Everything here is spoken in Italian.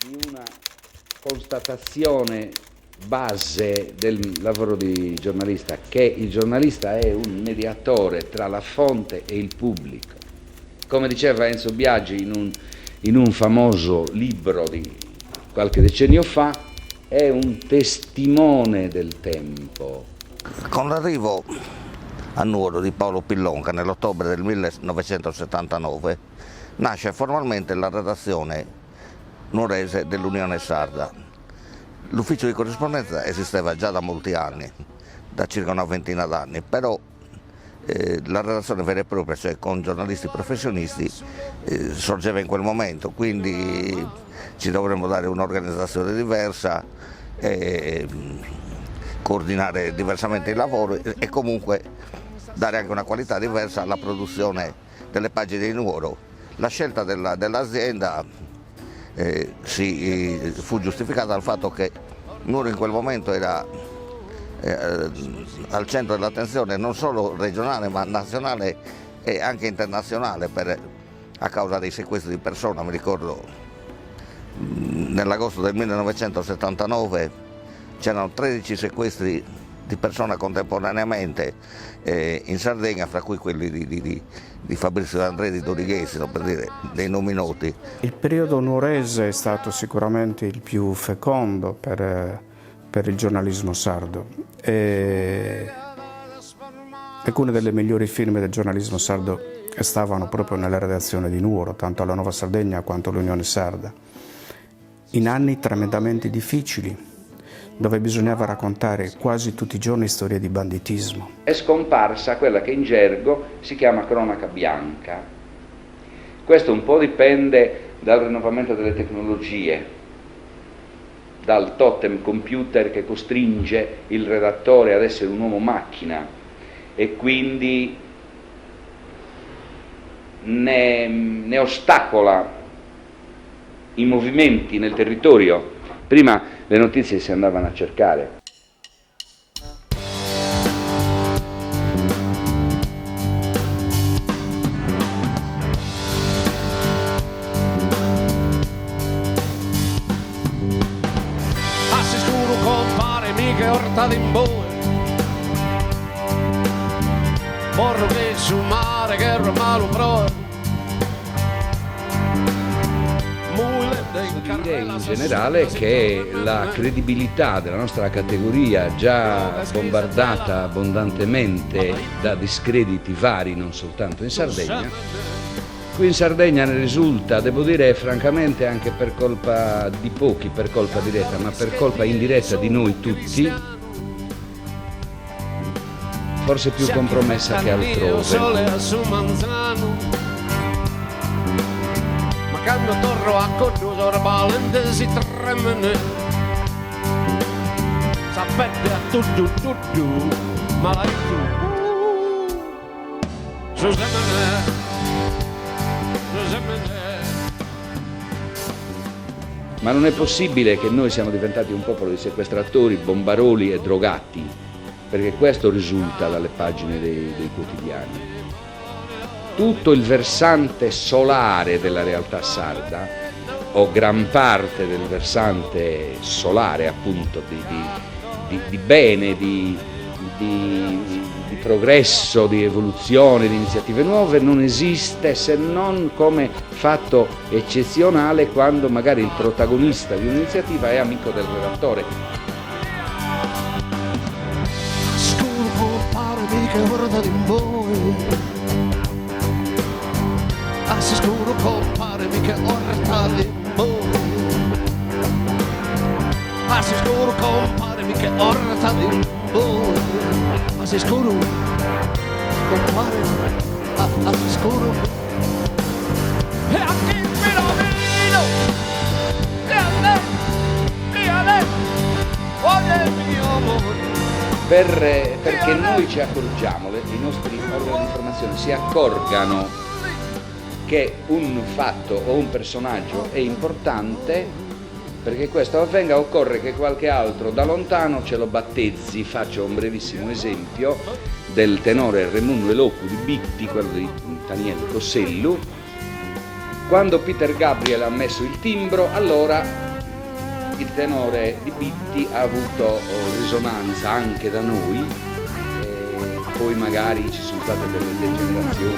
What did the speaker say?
di una constatazione base del lavoro di giornalista, che il giornalista è un mediatore tra la fonte e il pubblico. Come diceva Enzo Biagi in un famoso libro di qualche decennio fa, è un testimone del tempo. Con l'arrivo a Nuoro di Paolo Pillonca nell'ottobre del 1979 nasce formalmente la redazione nuorese dell'Unione Sarda. L'ufficio di corrispondenza esisteva già da molti anni, da circa una ventina d'anni, però la redazione vera e propria, cioè con giornalisti professionisti, sorgeva in quel momento, quindi ci dovremmo dare un'organizzazione diversa, coordinare diversamente il lavoro e comunque dare anche una qualità diversa alla produzione delle pagine di Nuoro. La scelta dell'azienda fu giustificata dal fatto che Nuoro in quel momento era al centro dell'attenzione non solo regionale ma nazionale e anche internazionale a causa dei sequestri di persona. Mi ricordo nell'agosto del 1979 c'erano 13 sequestri di persona contemporaneamente in Sardegna, fra cui quelli di Fabrizio D'Andrea e di Dorighesi, per dire dei nomi noti. Il periodo nuorese è stato sicuramente il più fecondo per il giornalismo sardo. Alcune delle migliori firme del giornalismo sardo stavano proprio nella redazione di Nuoro, tanto alla Nuova Sardegna quanto all'Unione Sarda. In anni tremendamente difficili, dove bisognava raccontare quasi tutti i giorni storie di banditismo. È scomparsa quella che in gergo si chiama cronaca bianca. Questo un po' dipende dal rinnovamento delle tecnologie, dal totem computer che costringe il redattore ad essere un uomo macchina e quindi ne ostacola i movimenti nel territorio. Prima le notizie si andavano a cercare. Passi scuro compare mica orta d'imboe, porro che sul mare che era malo proe. Dire in generale che la credibilità della nostra categoria, già bombardata abbondantemente da discrediti vari, non soltanto in Sardegna, qui in Sardegna ne risulta, devo dire francamente anche per colpa di pochi, per colpa diretta, ma per colpa indiretta di noi tutti, forse più compromessa che altrove. Quando torno a Cornuto orbalente si tremene, sapete a tutto, ma la Ma non è possibile che noi siamo diventati un popolo di sequestratori, bombaroli e drogati, perché questo risulta dalle pagine dei quotidiani. Tutto il versante solare della realtà sarda, o gran parte del versante solare appunto di bene, di progresso, di evoluzione, di iniziative nuove, non esiste se non come fatto eccezionale quando magari il protagonista di un'iniziativa è amico del redattore. Assi scuro compare mica orta d'imboe, assi scuro compare mica orta d'imboe, assi scuro compare, assi scuro e anche il fenomeno e a lei voglio il mio amore. Perché noi ci accorgiamo, i nostri organi di informazione si accorgano che un fatto o un personaggio è importante, perché questo avvenga occorre che qualche altro da lontano ce lo battezzi. Faccio un brevissimo esempio del tenore Remuno Locu di Bitti, quello di Daniele Cossellu. Quando Peter Gabriel ha messo il timbro, allora il tenore di Bitti ha avuto risonanza anche da noi, poi magari ci sono state delle degenerazioni,